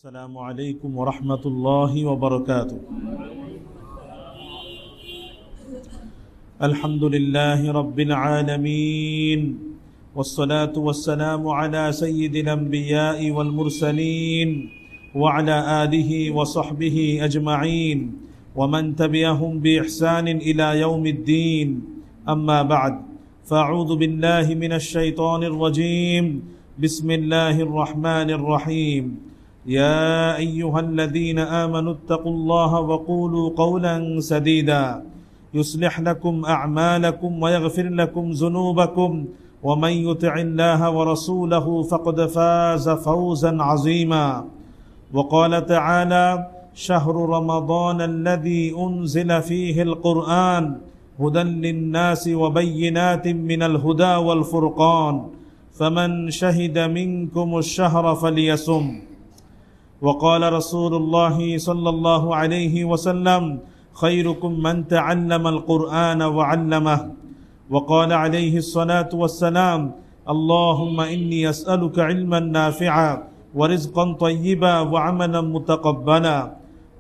السلام عليكم ورحمة الله وبركاته. الحمد لله رب العالمين، والصلاة والسلام على سيد الأنبياء والمرسلين وعلى آله وصحبه أجمعين ومن تبعهم بإحسان إلى يوم الدين. أما بعد، فأعوذ بالله من الشيطان الرجيم. بسم الله الرحمن الرحيم. يا أيها الذين آمنوا اتقوا الله وقولوا قولا سديدا يصلح لكم أعمالكم ويغفر لكم ذنوبكم ومن يطع الله ورسوله فقد فاز فوزا عظيما. وقال تعالى: شهر رمضان الذي أنزل فيه القرآن هدى للناس وبينات من الهدى والفرقان فمن شهد منكم الشهر فليصم. وقال رسول الله صلى الله عليه وسلم: خيركم من تعلم القرآن وعلمه. وقال عليه الصلاة والسلام: اللهم إني أسألك علما نافعا ورزقا طيبا وعملا متقبلا.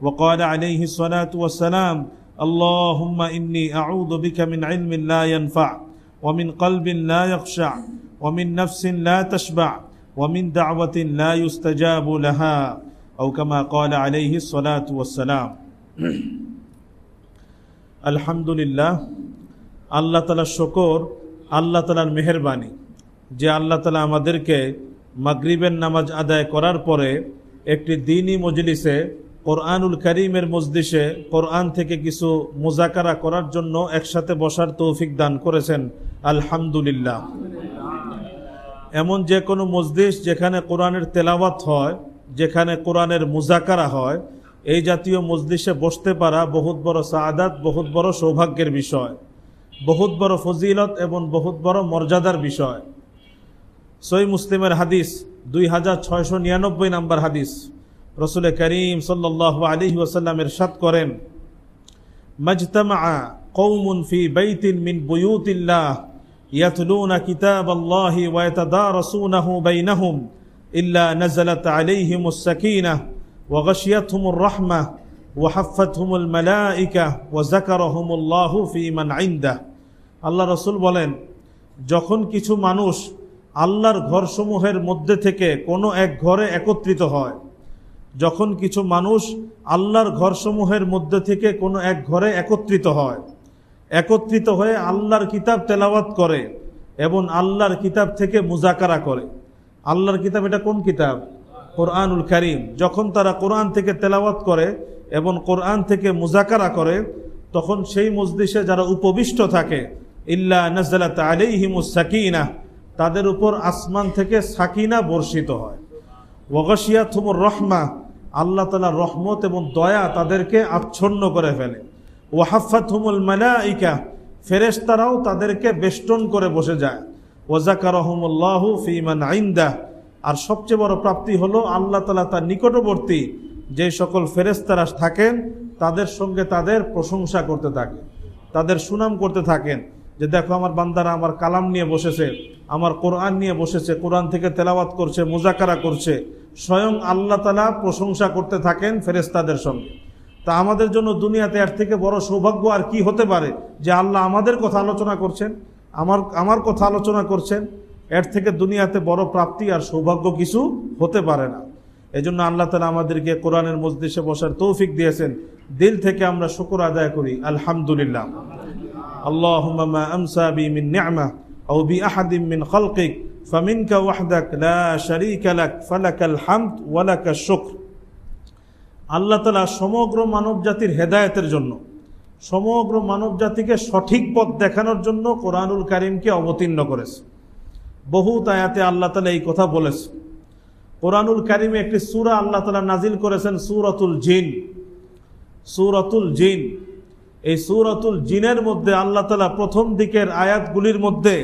وقال عليه الصلاة والسلام: اللهم إني أعوذ بك من علم لا ينفع ومن قلب لا يخشع ومن نفس لا تشبع ومن دعوة لا يستجاب لها أو كما قال عليه الصلاة والسلام. আলহামদুলিল্লাহ, আল্লাহ তাআলার শুকর, আল্লাহ তাআলার মেহেরবানি যে আল্লাহ তাআলা আমাদেরকে মাগরিবের নামাজ আদায় করার পরে একটি দ্বীনি মজলিসে কোরআনুল কারীমের মজলিসে কোরআন থেকে কিছু মুযাকারা করার জন্য একসাথে বসার তৌফিক দান করেছেন। আলহামদুলিল্লাহ। এমন যে কোনো মজলিস যেখানে কোরআনের তেলাওয়াত হয়, যেখানে কোরআনের মুযাকারা হয়, এই জাতীয় মজলিসে বসতে পারা বহুত বড় সাআদাত, বহুত বড় সৌভাগ্যের বিষয়, বহুত বড় ফজিলত এবং বহুত বড় মর্যাদার বিষয়। সহিহ মুসলিমের হাদিস 2699 নম্বর হাদিস, রাসূল করিম সাল্লাল্লাহু আলাইহি ওয়াসাল্লাম ইরশাদ করেন: মাজতামা কওমুন ফি বাইতিন মিন বুয়ুতিল্লাহ ইয়াতলুনা কিতাবাল্লাহি ওয়া ইয়াতাদারাসুনাহু বাইনাহুম ইল্লা নাযালাত আলাইহিমুস সাকিনাহ ওয়া গাশিয়াতহুমুর রাহমাহ ওয়া হাফফাতহুমুল মালায়েকা ওয়া যাকারাহুমুল্লাহু ফি মান ইনদাহ। আল্লাহ রাসূল বলেন, যখন কিছু মানুষ আল্লাহর ঘরসমূহের মধ্যে থেকে কোনো এক ঘরে একত্রিত হয়, যখন কিছু মানুষ আল্লাহর ঘরসমূহের মধ্যে থেকে কোনো এক ঘরে একত্রিত হয়, একত্রিত হয়ে আল্লাহর কিতাব তেলাওয়াত করে এবং আল্লাহর কিতাব থেকে মুযাকারা করে। আল্লাহর কিতাব এটা কোন কিতাব? কোরআনুল কারীম। যখন তারা কোরআন থেকে তেলাওয়াত করে এবং কোরআন থেকে মুযাকারা করে, তখন সেই মজলিসে যারা উপবিষ্ট থাকে, ইল্লা নাযালাত আলাইহিমুস সাকিনাহ, তাদের উপর আসমান থেকে সাকিনা বর্ষিত হয়। ওয়া গাশিয়াতহুমুর রাহমাহ, আল্লাহ তাআলার রহমত এবং দয়া তাদেরকে আচ্ছন্ন করে ফেলে। ওয়া হাফফাতহুমুল মালায়েকা, ফেরেশতারাও তাদেরকে বেষ্টন করে বসে যায়। ওয়া যাকারাহুমুল্লাহু ফি মান ইনদাহ, আর সবচেয়ে বড় প্রাপ্তি হলো আল্লাহ তাআলা তার নিকটবর্তী যে সকল ফেরেশতারা থাকেন তাদের সঙ্গে তাদের প্রশংসা করতে থাকে, তাদের সুনাম করতে থাকেন যে দেখো আমার বান্দারা আমার কালাম নিয়ে বসেছে, আমার কোরআন নিয়ে বসেছে, কোরআন থেকে তেলাওয়াত করছে, মুযাকারা করছে। স্বয়ং আল্লাহ তাআলা প্রশংসা করতে থাকেন ফেরেশতাদের সঙ্গে। তা আমাদের জন্য দুনিয়াতে এর থেকে বড় সৌভাগ্য আর কি হতে পারে যে আল্লাহ আমাদের কথা আলোচনা করছেন, আমার কথা আলোচনা করছেন। এর থেকে দুনিয়াতে বড় প্রাপ্তি আর সৌভাগ্য কিছু হতে পারে না। এজন্য আল্লাহ তাআলা আমাদেরকে কোরআনের মজলিসে বসার তৌফিক দিয়েছেন। দিল থেকে আমরা শুকর আদায় করি, আলহামদুলিল্লাহ। আল্লাহুম্মা মা আমসা বি মিন নি'মাহ আও বি আহাদিন মিন খালকিক ফামিনকা ওয়াহদাক লা শারীকা লাক ফালাকাল হামদ ওয়া লাকাশ শুকর। আল্লাহ তাআলা সমগ্র মানব জাতির হেদায়েতের জন্য, সমগ্র মানব জাতিকে সঠিক পথ দেখানোর জন্য কোরআনুল কারীমকে অবতীর্ণ করেছে। বহুত আয়াতে আল্লাহ তাআলা এই কথা বলেছে। কোরআনুল কারীমে একটি সূরা আল্লাহ তাআলা নাজিল করেছেন, সূরাতুল জিন। সূরাতুল জিন, এই সূরাতুল জিনের মধ্যে আল্লাহ তাআলা প্রথম দিকের আয়াতগুলির মধ্যে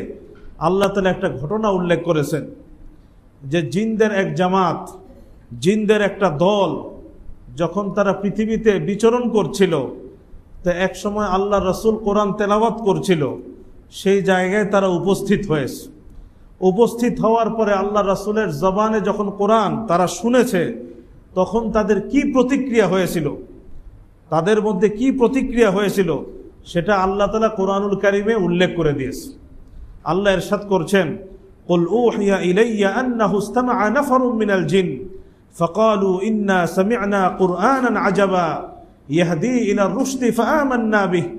আল্লাহ তাআলা একটা ঘটনা উল্লেখ করেছেন যে জিনদের এক জামাত, জিনদের একটা দল যখন তারা পৃথিবীতে বিচরণ করছিল, তো এক সময় আল্লাহ রাসূল কোরআন তেলাওয়াত করছিল, সেই জায়গায় তারা উপস্থিত হয়েছে। উপস্থিত হওয়ার পরে আল্লাহ রাসূলের জবানে যখন কোরআন তারা শুনেছে, তখন তাদের কি প্রতিক্রিয়া হয়েছিল, তাদের মধ্যে কি প্রতিক্রিয়া হয়েছিল সেটা আল্লাহ তাআলা কোরআনুল কারীমে উল্লেখ করে দিয়েছে। আল্লাহ ইরশাদ করছেন, কুল উহিয়া ইলাইয়া আন্নাহু ইসতামাআ নাফারুম মিনাল জিন ফাকালু ইন্না সামি'না কুরআনান আজাবা ইয়াহদি ইলা রুশদি ফাআমান্না বিহি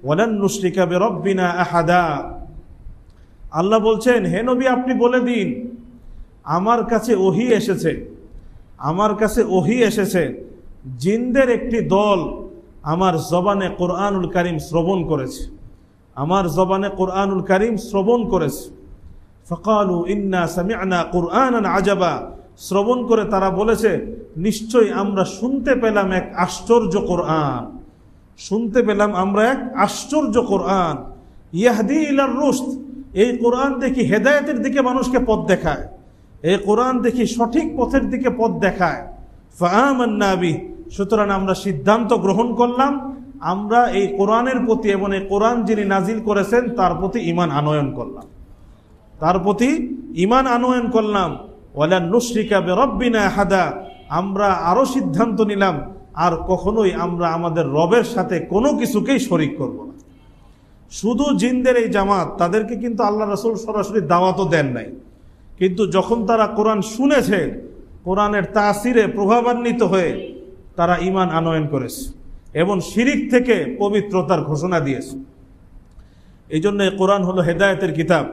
ওয়া লান নুশরিকা বিরাব্বিনা আহাদা। আল্লাহ বলছেন, হে নবী আপনি বলে দিন, আমার কাছে ওহী এসেছে, আমার কাছে ওহী এসেছে, জিনদের একটি দল আমার জবানে কোরআনুল কারীম শ্রবণ করেছে, আমার জবানে কোরআনুল কারীম শ্রবণ করেছে। ফাকালু ইন্না সামি'না কুরআনান আজাবা, শ্রবণ করে তারা বলেছে নিশ্চয়ই আমরা শুনতে পেলাম এক আশ্চর্য কোরআন, শুনতে পেলাম আমরা এক আশ্চর্য কোরআন। ইয়াহদি ইলার রুশদ, এই কোরআন দেখি হেদায়েতের দিকে মানুষকে পথ দেখায়, এই কোরআন দেখি সঠিক পথের দিকে পথ দেখায়। ফাআমান্না বিহি, সুতরাং আমরা সিদ্ধান্ত গ্রহণ করলাম, আমরা এই কোরআনের প্রতি এবং এই কোরআন যিনি নাজিল করেছেন তার প্রতি ঈমান আনয়ন করলাম, তার প্রতি ঈমান আনয়ন করলাম। ওয়ালা নুশরিকা বিরাব্বিনা আহাদা, আমরা আরো সিদ্ধান্ত নিলাম আর কখনোই আমরা আমাদের রবের সাথে কোনো কিছুকেই শরীক করব না। শুধু জিনদের এই জামাত, তাদেরকে কিন্তু আল্লাহ রাসূল সরাসরি দাওয়াতও দেন নাই, কিন্তু যখন তারা কোরআন শুনেছে, কোরআনের তাসিরে প্রভাবান্বিত হয়ে তারা ঈমান আনয়ন করেছে এবং শিরিক থেকে পবিত্রতার ঘোষণা দিয়েছে। এই জন্য কোরআন হলো হেদায়েতের কিতাব।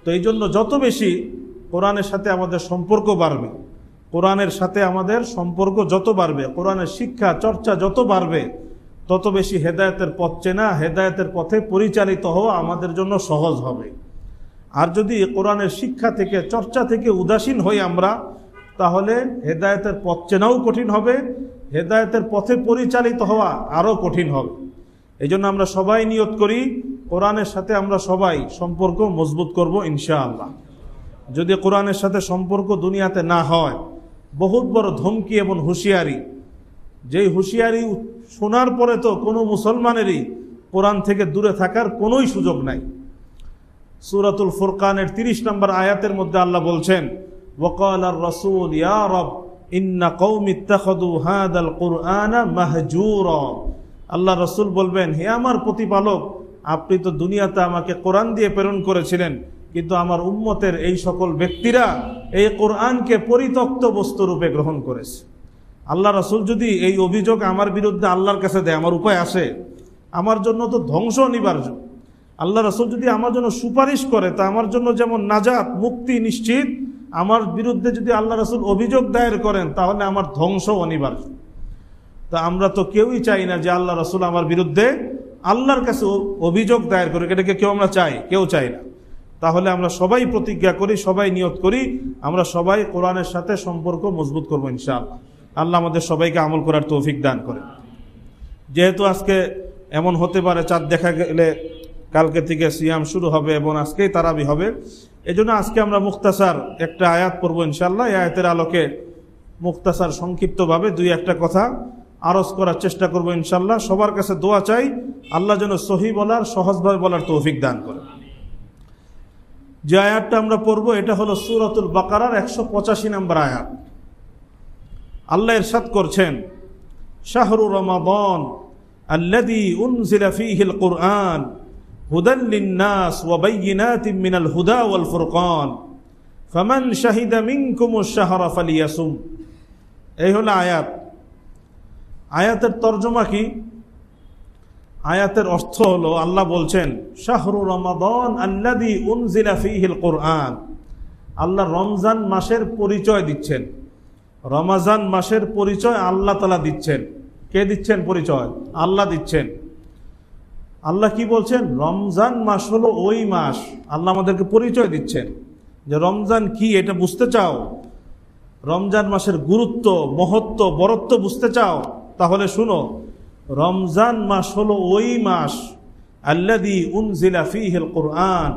তো এই জন্য যত বেশি কোরআনের সাথে আমাদের সম্পর্ক বাড়বে, কোরআনের সাথে আমাদের সম্পর্ক যত বাড়বে, কোরআনের শিক্ষা চর্চা যত বাড়বে, তত বেশি হেদায়েতের পথ চেনা, হেদায়েতের পথে পরিচালিত হওয়া আমাদের জন্য সহজ হবে। আর যদি কোরআনের শিক্ষা থেকে চর্চা থেকে উদাসীন হই আমরা, তাহলে হেদায়েতের পথ চেনাও কঠিন হবে, হেদায়েতের পথে পরিচালিত হওয়া আরও কঠিন হবে। এই জন্য আমরা সবাই নিয়ত করি কোরআনের সাথে আমরা সবাই সম্পর্ক মজবুত করব ইনশাআল্লাহ। যদি কোরআনের সাথে সম্পর্ক দুনিয়াতে না হয়, বহুত বড় ধমকি এবং হুঁশিয়ারি, যেই হুঁশিয়ারি শোনার পরে তো কোনো মুসলমানেরই কোরআন থেকে দূরে থাকার কোনোই সুযোগ নাই। সূরাতুল ফুরকানের 30 নম্বর আয়াতের মধ্যে আল্লাহ বলছেন, ওয়াকালার রাসূল ইয়া রব ইন্না কওমি ইত্তাখাযু হাযাল কুরআনা মাহজুরা। আল্লাহ রাসূল বলবেন, হে আমার প্রতিপালক, আপনি তো দুনিয়াতে আমাকে কোরআন দিয়ে প্রেরণ করেছিলেন, কিন্তু আমার উম্মতের এই সকল ব্যক্তিরা এই কোরআনকে পরিত্যক্ত বস্তুরূপে গ্রহণ করেছে। আল্লাহ রাসূল যদি এই অভিযোগ আমার বিরুদ্ধে আল্লাহর কাছে দেয়, আমার উপায় আছে? আমার জন্য তো ধ্বংস অনিবার্য। আল্লাহ রাসূল যদি আমার জন্য সুপারিশ করে, তা আমার জন্য যেমন নাজাত মুক্তি নিশ্চিত, আমার বিরুদ্ধে যদি আল্লাহ রাসূল অভিযোগ দায়ের করেন তাহলে আমার ধ্বংস অনিবার্য। তা আমরা তো কেউই চাই না যে আল্লাহ রাসূল আমার বিরুদ্ধে আল্লাহর কাছে অভিযোগ দায়ের করে, এটাকে কেউ আমরা চাই? কেউ চাই না। তাহলে আমরা সবাই প্রতিজ্ঞা করি, সবাই নিয়ত করি, আমরা সবাই কোরআনের সাথে সম্পর্ক মজবুত করবো ইনশাআল্লাহ। আল্লাহ আমাদের সবাইকে আমল করার তৌফিক দান করেন। যেহেতু আজকে এমন হতে পারে চাঁদ দেখা গেলে কালকে থেকে সিয়াম শুরু হবে এবং আজকেই তারাবি হবে, এজন্য আজকে আমরা মুখতাসার একটা আয়াত পড়বো ইনশাআল্লাহ। এই আয়াতের আলোকে মুখতাসার সংক্ষিপ্তভাবে দুই একটা কথা আরজ করার চেষ্টা করবো ইনশাআল্লাহ। সবার কাছে দোয়া চাই, আল্লাহ যেন সহি বলার, সহজভাবে বলার তৌফিক দান করেন। যে আয়াতটা আমরা পড়বো এটা হলো সূরাতুল বাকারার 185 নম্বর আয়াত। আল্লাহ ইরশাদ করছেন, শাহরু রমাদান আল্লাযী উনজিলা ফীহিল কুরআন হুদাল লিন-নাস ওয়া বায়্যিনাতিন মিনাল হুদা ওয়াল ফুরকান ফামান শাহিদা মিনকুমুশ শাহরা ফালিয়াসুম। এই হলো আয়াত। আয়াতের তরজমা কি? আয়াতের অর্থ হলো, আল্লাহ বলছেন শাহরু রমাদান আল্লাযী উনজিলা ফীহিল কুরআন। আল্লাহ রমজান মাসের পরিচয় দিচ্ছেন। রমজান মাসের পরিচয় আল্লাহ তাআলা দিচ্ছেন। কে দিচ্ছেন পরিচয়? আল্লাহ দিচ্ছেন। আল্লাহ কি বলছেন? রমজান মাস হলো ওই মাস। আল্লাহ আমাদেরকে পরিচয় দিচ্ছেন যে রমজান কি, এটা বুঝতে চাও? রমজান মাসের গুরুত্ব, মহত্ব, বরত্ব বুঝতে চাও? তাহলে শুনো, রমজান মাস হলো ওই মাস আল্লাযী উনজিলা ফীহিল কুরআন,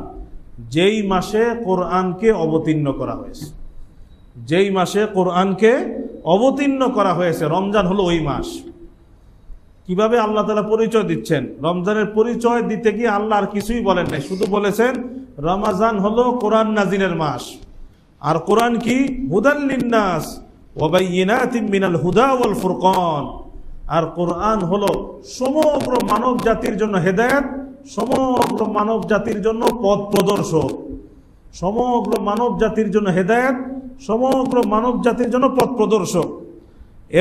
যেই মাসে কোরআনকে অবতীর্ণ করা হয়েছে। যেই মাসে কোরআনকে অবতীর্ণ করা হয়েছে, রমজান হলো ওই মাস। কিভাবে আল্লাহ তাআলা পরিচয় দিচ্ছেন? রমজানের পরিচয় দিতে গিয়ে আল্লাহ আর কিছুই বলেন নাই, শুধু বলেছেন রমজান হলো কোরআন নাজিলের মাস। আর কোরআন কি? হুদাল লিন-নাস ওয়া বাইয়িনাতিন মিনাল হুদা ওয়াল ফুরকান। আর কোরআন হলো সমগ্র মানব জাতির জন্য হেদায়েত, সমগ্র মানব জাতির জন্য পথ প্রদর্শক। সমগ্র মানব জাতির জন্য হেদায়েত, সমগ্র মানব জাতির জন্য পথ প্রদর্শক।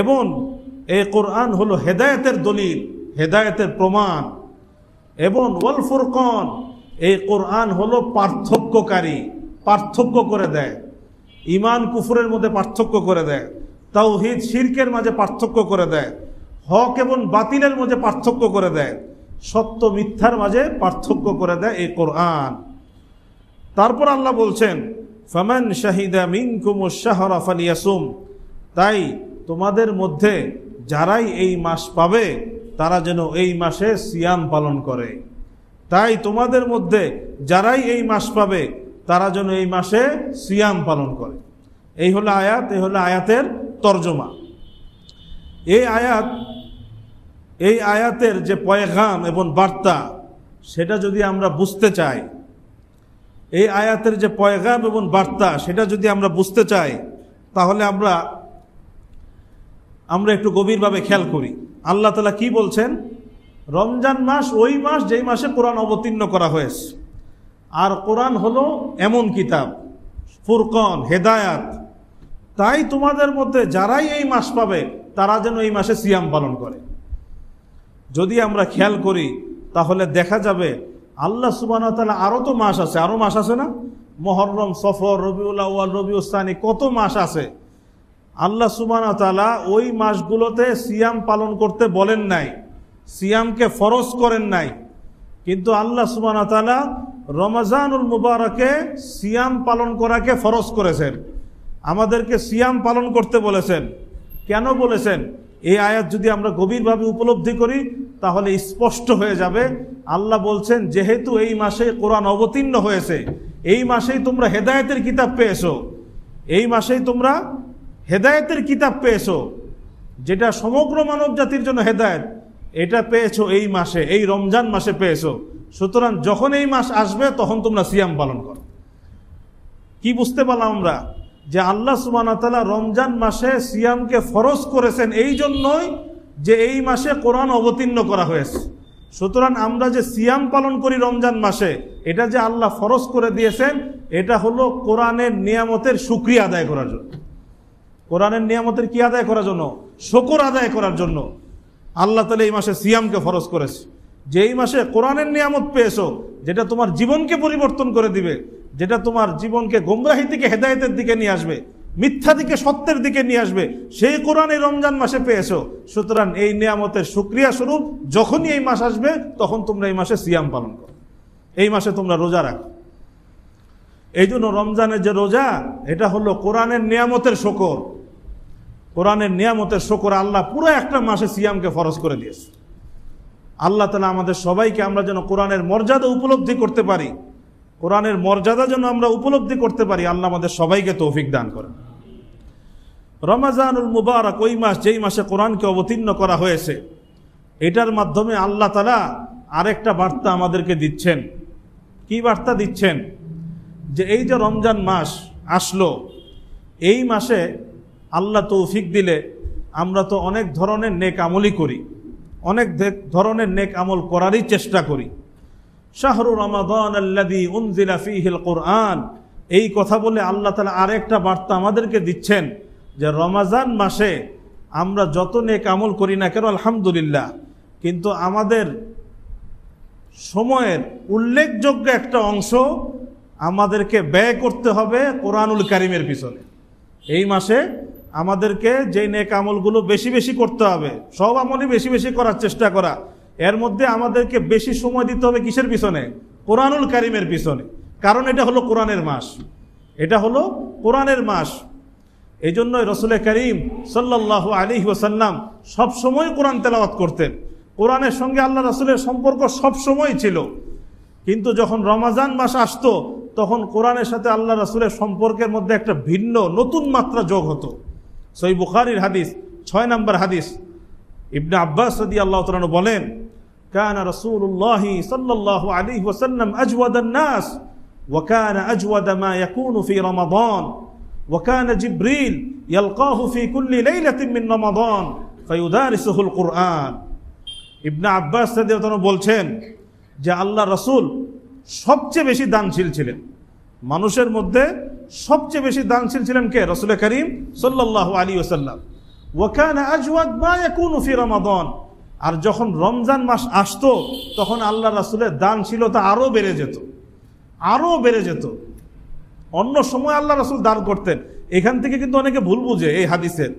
এবং এই কোরআন হলো হেদায়েতের দলিল, হেদায়েতের প্রমাণ। এবং ওয়াল ফুরকান, এই কোরআন হলো পার্থক্যকারী, পার্থক্য করে দেয়। ঈমান কুফরের মধ্যে পার্থক্য করে দেয়, তাওহীদ শিরকের মাঝে পার্থক্য করে দেয়, হক এবং বাতিলের মাঝে পার্থক্য করে দেয়, সত্য মিথ্যার মাঝে পার্থক্য করে দেয় এই কোরআন। তারপর আল্লাহ বলছেন ফামান শাহিদা মিনকুমুশ শাহরা ফালিয়াসুম, তাই তোমাদের মধ্যে যারাই এই মাস পাবে তারা যেন এই মাসে সিয়াম পালন করে। তাই তোমাদের মধ্যে যারাই এই মাস পাবে তারা যেন এই মাসে সিয়াম পালন করে। এই হলো আয়াত, এই হলো আয়াতের তরজমা। এই আয়াতের যে পয়গাম এবং বার্তা, সেটা যদি আমরা বুঝতে চাই, এই আয়াতের যে পয়গাম এবং বার্তা সেটা যদি আমরা বুঝতে চাই, তাহলে আমরা একটু গভীরভাবে খেয়াল করি আল্লাহ তাআলা কি বলছেন। রমজান মাস ওই মাস যেই মাসে কোরআন অবতীর্ণ করা হয়েছে। আর কোরআন হলো এমন কিতাব, ফুরকান, হেদায়াত। তাই তোমাদের মধ্যে যারাই এই মাস পাবে তারা যেন এই মাসে সিয়াম পালন করে। যদি আমরা খেয়াল করি তাহলে দেখা যাবে আল্লাহ সুবহানাহু ওয়া তাআলা আরো তো মাস আছে, আরো মাস আছে না? মুহররম, সফর, রবিউল আউয়াল, রবিউস সানি, কত মাস আছে। আল্লাহ সুবহানাহু ওয়া তাআলা ওই মাসগুলোতে সিয়াম পালন করতে বলেন নাই, সিয়ামকে ফরজ করেন নাই। কিন্তু আল্লাহ সুবহানাহু ওয়া তাআলা রমজানুল মুবারকে সিয়াম পালন করাকে ফরজ করেছেন, আমাদেরকে সিয়াম পালন করতে বলেছেন। কেন বলেছেন? এই আয়াত যদি আমরা গভীরভাবে উপলব্ধি করি তাহলে স্পষ্ট হয়ে যাবে। আল্লাহ বলছেন যেহেতু এই মাসে কোরআন অবতীর্ণ হয়েছে, এই মাসেই তোমরা হেদায়েতের কিতাব পেয়েছো, এই মাসেই তোমরা হেদায়েতের কিতাব পেয়েছো, যেটা সমগ্র মানব জাতির জন্য হেদায়েত, এটা পেয়েছো এই মাসে, এই রমজান মাসে পেয়েছো। সুতরাং যখন এই মাস আসবে তখন তোমরা সিয়াম পালন করো। কি বুঝতে পারলাম আমরা? যে আল্লাহ সুবহানাহু ওয়া তাআলা রমজান মাসে সিয়ামকে ফরজ করেছেন এই জন্যই যে এই মাসে কোরআন অবতীর্ণ করা হয়েছে। সুতরাং আমরা যে সিয়াম পালন করি রমজান মাসে, এটা যে আল্লাহ ফরজ করে দিয়েছেন, এটা হলো কোরআনের নিয়ামতের শুকরিয়া আদায় করার জন্য। কোরআনের নিয়ামতের কি আদায় করার জন্য? শুকর আদায় করার জন্য আল্লাহ তাআলা এই মাসে সিয়ামকে ফরজ করেছে। যে এই মাসে কোরআনের নিয়ামত পেয়েছো, যেটা তোমার জীবনকে পরিবর্তন করে দিবে, যেটা তোমার জীবনকে গোমরাহি থেকে হেদায়েতের দিকে নিয়ে আসবে, মিথ্যা থেকে সত্যের দিকে নিয়ে আসবে, সেই কোরআন এই রমজান মাসে পেয়েছো। সুতরাং এই নিয়ামতের শুকরিয়া স্বরূপ যখনই এই মাস আসবে তখন তোমরা এই মাসে সিয়াম পালন করো, এই মাসে তোমরা রোজা রাখো। এই জন্য রমজানের যে রোজা, এটা হলো কোরআনের নিয়ামতের শুকর। কোরআনের নিয়ামতের শুকর আল্লাহ পুরো একটা মাসে সিয়ামকে ফরজ করে দিয়েছে। আল্লাহ তাআলা আমাদের সবাইকে, আমরা যেন কোরআনের মর্যাদা উপলব্ধি করতে পারি, কোরআনের মর্যাদা যেন আমরা উপলব্ধি করতে পারি, আল্লাহ আমাদের সবাইকে তৌফিক দান করেন। রমজানুল মুবারক ওই মাস যেই মাসে কোরআনকে অবতীর্ণ করা হয়েছে, এটার মাধ্যমে আল্লাহ তাআলা আরেকটা বার্তা আমাদেরকে দিচ্ছেন। কি বার্তা দিচ্ছেন? যে এই যে রমজান মাস আসলো, এই মাসে আল্লাহ তৌফিক দিলে আমরা তো অনেক ধরনের নেক আমলই করি, অনেক ধরনের নেক আমল করারই চেষ্টা করি। শাহরু রমাদান আল্লাযী উনজিলা ফীহিল কুরআন, এই কথা বলে আল্লাহ তাআলা আরেকটা বার্তা আমাদেরকে দিচ্ছেন যে রমজান মাসে আমরা যত নেক আমল করি না কেন আলহামদুলিল্লাহ, কিন্তু আমাদের সময়ের উল্লেখযোগ্য একটা অংশ আমাদেরকে ব্যয় করতে হবে কোরআনুল কারীমের পিছনে। এই মাসে আমাদেরকে যে নেক আমলগুলো বেশি বেশি করতে হবে, সব আমলই বেশি বেশি করার চেষ্টা করা, এর মধ্যে আমাদেরকে বেশি সময় দিতে হবে কিসের পিছনে? কোরআনুল কারীমের পিছনে। কারণ এটা হলো কোরআনের মাস, এটা হলো কোরআনের মাস। এই জন্যই রাসূল করিম সাল্লাল্লাহু আলাইহি ওয়াসাল্লাম সবসময় কোরআন তেলাওয়াত করতেন। কোরআনের সঙ্গে আল্লাহ রাসূলের সম্পর্ক সবসময় ছিল। কিন্তু যখন রমজান মাস আসতো তখন কোরআনের সাথে আল্লাহ রাসূলের সম্পর্কের মধ্যে একটা ভিন্ন নতুন মাত্রা যোগ হতো। সহিহ বুখারীর হাদিস 6 নম্বর হাদিস, ইবনে আব্বাস রাদিয়াল্লাহু তাআলা বলেন, কানা রাসূলুল্লাহ সাল্লাল্লাহু আলাইহি ওয়াসাল্লাম আজওয়াদান নাস ওয়া কানা আজওয়াদা মা ইয়াকুনু ফি রমাদান। وكان جبريل يلقاه في كل ليلة من رمضان فيدارسه القرآن ইবনে আব্বাস রাদিয়াল্লাহু আনহু বলছেন যে আল্লাহ রাসূল সবচেয়ে বেশি দানশীল ছিলেন, মানুষের মধ্যে সবচেয়ে বেশি দানশীল ছিলেন কে? রাসূল করিম সাল্লাল্লাহু আলাইহি ওয়াসাল্লাম। ওয়া কানা আজওয়াদ মা ইয়াকুনু ফি রমাদান, আর যখন রমজান মাস আসতো তখন আল্লাহ রাসূলের দানশীলতা আরো বেড়ে যেত। অন্য সময় আল্লাহ রাসূল দান করতেন। এখান থেকে কিন্তু অনেকে ভুল বুঝে এই হাদিসের,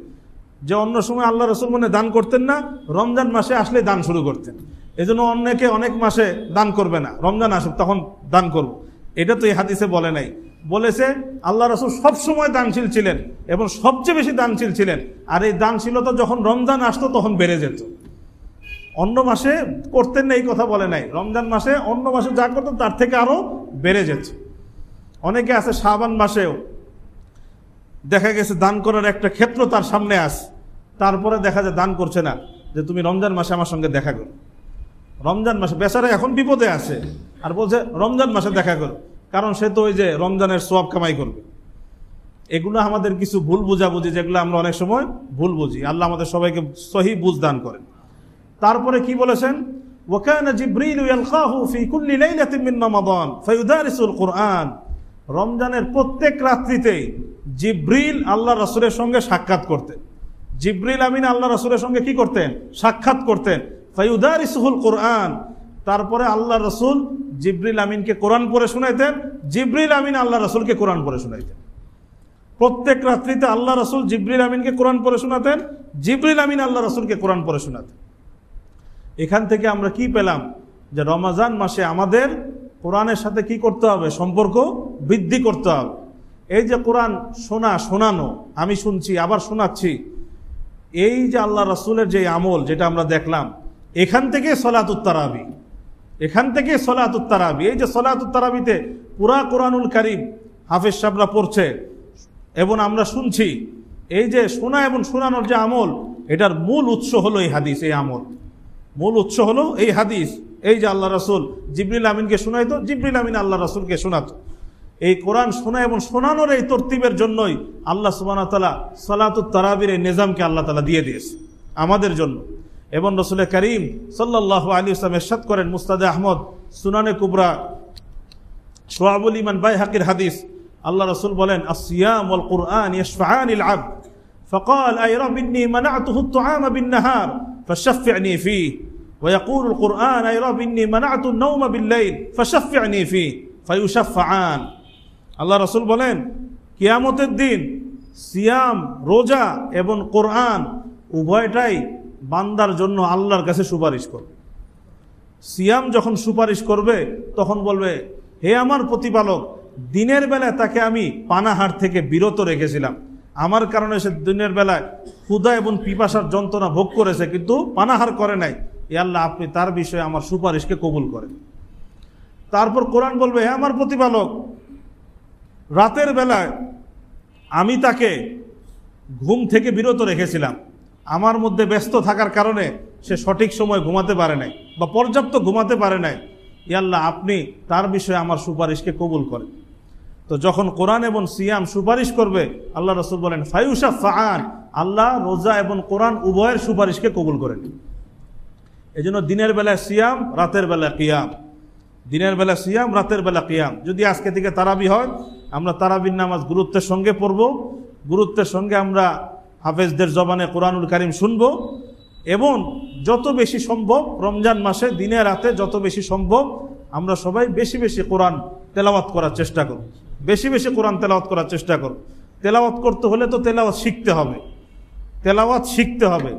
যে অন্য সময় আল্লাহ রাসূল মনে দান করতেন না, রমজান মাসে আসলে দান শুরু করতেন। এজন্য অনেকে অনেক মাসে দান করবে না, রমজান আসুক তখন দান করব, এটা তো এই হাদিসে বলে নাই। বলেছে আল্লাহ রাসূল সবসময় দানশীল ছিলেন এবং সবচেয়ে বেশি দানশীল ছিলেন, আর এই দানশীলতা যখন রমজান আসতো তখন বেড়ে যেত। অন্য মাসে করতেন না এই কথা বলে নাই, রমজান মাসে অন্য মাসে যা করতেন তার থেকে আরো বেড়ে যেত। অনেকে আছে শাবান মাসেও দেখা গেছে দান করার একটা ক্ষেত্র তার সামনে আসে, তারপরে দেখা যায় দান করছে না, যে তুমি রমজান মাসে আমার সঙ্গে দেখা করো। রমজান মাসে বেচারা এখন বিপদে আছে আর বলছে রমজান মাসে দেখা করো, কারণ সে তো ওই যে রমজানের সওয়াব কামাই করবে। এগুলো আমাদের কিছু ভুল বুঝাবুঝি, যেগুলো আমরা অনেক সময় ভুল বুঝি। আল্লাহ আমাদের সবাইকে সহি বুঝ দান করেন। তারপরে কি বলেছেন? ওয়াকানা জিবরিল ইয়ালকাহু ফি কুল্লি লাইলাতিন মিন রমাদান ফায়ুদারিসুল কুরআন, রমজানের প্রত্যেক রাত্রিতে জিবরিল আল্লাহ রাসূলের সঙ্গে সাক্ষাৎ করতেন। জিবরিল আমিন আল্লাহ রাসূলের সঙ্গে কি করতেন? সাক্ষাৎ করতেন। ফায়ুদারিসুল কুরআন, তারপরে আল্লাহ রাসূল জিবরিল আমিনকে কোরআন পড়ে শোনাইতেন, জিবরিল আমিন আল্লাহ রাসূলকে কোরআন পড়ে শোনাইতেন। প্রত্যেক রাত্রিতে আল্লাহ রাসূল জিবরিল আমিনকে কোরআন পড়ে শোনাতেন, জিবরিল আমিন আল্লাহ রাসূলকে কোরআন পড়ে শোনাতেন। এখান থেকে আমরা কি পেলাম? যে রমজান মাসে আমাদের কোরআনের সাথে কি করতে হবে? সম্পর্ক বৃদ্ধি করতে হবে। এই যে কোরআন শোনানো, আমি শুনছি আবার শোনাচ্ছি, এই যে আল্লাহ রাসূলের যে আমল যেটা আমরা দেখলাম, এখান থেকে সলাতুত তারাবি, এই যে সলাতুত তারাবিতে পুরা কোরআনুল কারীম হাফেজ সাহেবরা পড়ছে এবং আমরা শুনছি, এই যে শোনা এবং শোনানোর যে আমল, এটার মূল উৎস হলো এই হাদিস। এই আমল মূল উৎস হলো এই হাদিস। এই যে আল্লাহ রাসূল জিবরিল আমিনকে শোনাইতো, জিবরিল আমিন আল্লাহ রাসূলকে শোনাতো। এই কোরআন শোনা এবং শোনানোর এই তরতিবের জন্যই আল্লাহ সুবহানাহু ওয়া তাআলা সালাতুত তারাবির এই নিজামকে আল্লাহ তাআলা দিয়ে দিয়েছে আমাদের জন্য। এবং রাসূল করিম সাল্লাল্লাহু আলাইহি ওয়াসাল্লাম ইরশাদ করেন, মুসনাদে আহমদ, সুনানে কুবরা, শুআবুল ঈমান, বাইহাকির হাদিস, আল্লাহ রাসূল বলেন, আসিয়াম ওয়াল কুরআন ইয়াশফাআনিল আবদ ফাকাল আই রাব্বি ইন্নী মানা'তুহু আত-তুআমা বিন-নাহার ফাশফি'নি ফীহি ওয়া ইয়াকুলুল কুরআন আই রাব্বি ইন্নী মানা'তু আন-নাওমা বিল-লাইল ফাশফি'নি ফীহি ফায়ুশাফফাআন। আল্লাহ রাসূল বলেন, কিয়ামতের দিন সিয়াম, রোজা এবং কোরআন উভয়টাই বান্দার জন্য আল্লাহর কাছে সুপারিশ করবে। সিয়াম যখন সুপারিশ করবে তখন বলবে, হে আমার প্রতিপালক, দিনের বেলায় তাকে আমি পানাহার থেকে বিরত রেখেছিলাম, আমার কারণে সে দিনের বেলায় ক্ষুধা এবং পিপাসার যন্ত্রণা ভোগ করেছে কিন্তু পানাহার করে নাই, এ আল্লাহ আপনি তার বিষয়ে আমার সুপারিশকে কবুল করেন। তারপর কোরআন বলবে, হে আমার প্রতিপালক, রাতের বেলায় আমি তাকে ঘুম থেকে বিরত রেখেছিলাম, আমার মধ্যে ব্যস্ত থাকার কারণে সে সঠিক সময় ঘুমাতে পারে নাই বা পর্যাপ্ত ঘুমাতে পারে নাই, ইয়া আল্লাহ আপনি তার বিষয়ে আমার সুপারিশকে কবুল করেন। তো যখন কোরআন এবং সিয়াম সুপারিশ করবে, আল্লাহ রাসূল বলেন ফায়ুশাফফাআন, আল্লাহ রোজা এবং কোরআন উভয়ের সুপারিশকে কবুল করেন। এজন্য দিনের বেলায় সিয়াম, রাতের বেলা কিয়াম, দিনের বেলা সিয়াম, রাতের বেলা কিয়াম। যদি আজকে থেকে তারাবি হয়, আমরা তারাবির নামাজ গুরুত্বের সঙ্গে পড়ব, গুরুত্বের সঙ্গে আমরা হাফেজদের জবানে কোরআনুল কারীম শুনব, এবং যত বেশি সম্ভব রমজান মাসে দিনে রাতে যত বেশি সম্ভব আমরা সবাই বেশি বেশি কোরআন তেলাওয়াত করার চেষ্টা করব, বেশি বেশি কোরআন তেলাওয়াত করার চেষ্টা করব। তেলাওয়াত করতে হলে তো তেলাওয়াত শিখতে হবে, তেলাওয়াত শিখতে হবে।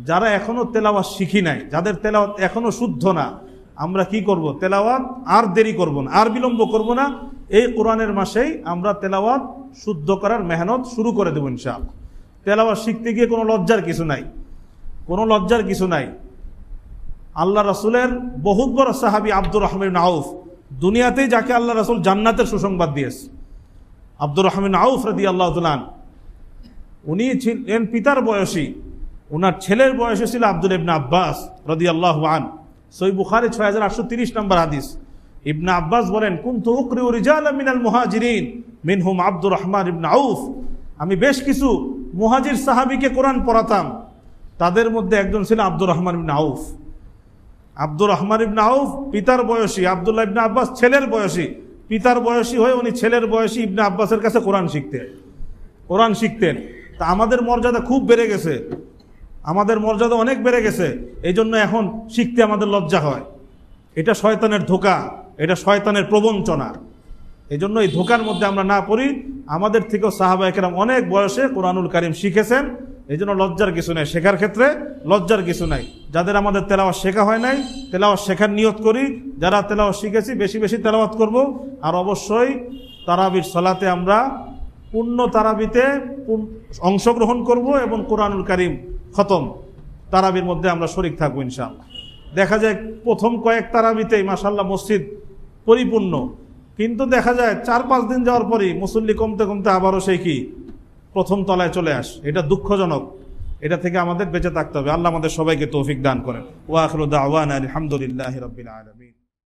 যারা এখনো তেলাওয়াত শিখি নাই, যাদের তেলাওয়াত এখনো শুদ্ধ না, আমরা কি করব? তেলাওয়াত আর দেরি করব না, আর বিলম্ব করব না। এই কোরআনের মাসেই আমরা তেলাওয়াত শুদ্ধ করার মেহনত শুরু করে দেব ইনশাআল্লাহ। তেলাওয়াত শিখতে গিয়ে কোনো লজ্জার কিছু নাই, কোনো লজ্জার কিছু নাই। আল্লাহ রাসূলের বহুত বড় সাহাবী আব্দুর রহমান ইবনে আউফ, দুনিয়াতেই যাকে আল্লাহ রাসূল জান্নাতের সুসংবাদ দিয়েছে, আব্দুর রহমান ইবনে আউফ রাদিয়াল্লাহু তাআলা, উনি ছিলেন পিতার বয়সী, ওনার ছেলের বয়সী ছিল আব্দুল ইবনে আব্বাস রাদিয়াল্লাহু আন। সহিহ বুখারী 6830 নম্বর হাদিস। ইবনে আব্বাস বলেন, কুনতু উকরিউ রিজালাম মিনাল মুহাজিরিন মিনহুম আব্দুর রহমান ইবনে আউফ, আমি বেশ কিছু মুহাজির সাহাবীকে কোরআন পড়াতাম। তাদের মধ্যে একজন ছিল আব্দুর রহমান ইবনে আউফ। আব্দুর রহমান ইবনে আউফ পিতার বয়সী, আব্দুল্লাহ ইবনে আব্বাস ছেলের বয়সী। পিতার বয়সী হয়ে উনি ছেলের বয়সী ইবনে আব্বাসের কাছে কোরআন শিখতেন। তা আমাদের মর্যাদা খুব বেড়ে গেছে, আমাদের মর্যাদা অনেক বেড়ে গেছে। এই জন্য এখন শিখতে আমাদের লজ্জা হয়। এটা শয়তানের ধোঁকা, এটা শয়তানের প্রবঞ্চনা। এই জন্য এই ধোঁকার মধ্যে আমরা না পড়ি। আমাদের থেকেও সাহাবায়ে কেরাম অনেক বয়সে কোরআনুল কারীম শিখেছেন। এই জন্য লজ্জার কিছু নাই, শেখার ক্ষেত্রে লজ্জার কিছু নাই। যাদের আমাদের তেলাওয়াত শেখা হয় নাই, তেলাওয়াত শেখার নিয়ত করি। যারা তেলাওয়াত শিখেছি বেশি বেশি তেলাওয়াত করব। আর অবশ্যই তারাবির সালাতে আমরা পূর্ণ তারাবিতে অংশগ্রহণ করব এবং কোরআনুল কারীম খতম তারাবির মধ্যে আমরা শরীক থাকবো ইনশাআল্লাহ। দেখা যায় প্রথম কয়েক তারাবিতেই মাশাআল্লাহ মসজিদ পরিপূর্ণ, কিন্তু দেখা যায় 4-5 দিন যাওয়ার পরই মুসল্লি কমতে কমতে আবারও সেই কি প্রথম তলায় চলে আসে। এটা দুঃখজনক। এটা থেকে আমাদের বেঁচে থাকতে হবে। আল্লাহ আমাদের সবাইকে তৌফিক দান করেন। ওয়া আখিরু দাওয়ানা আলহামদুলিল্লাহি রাব্বিল আলামিন।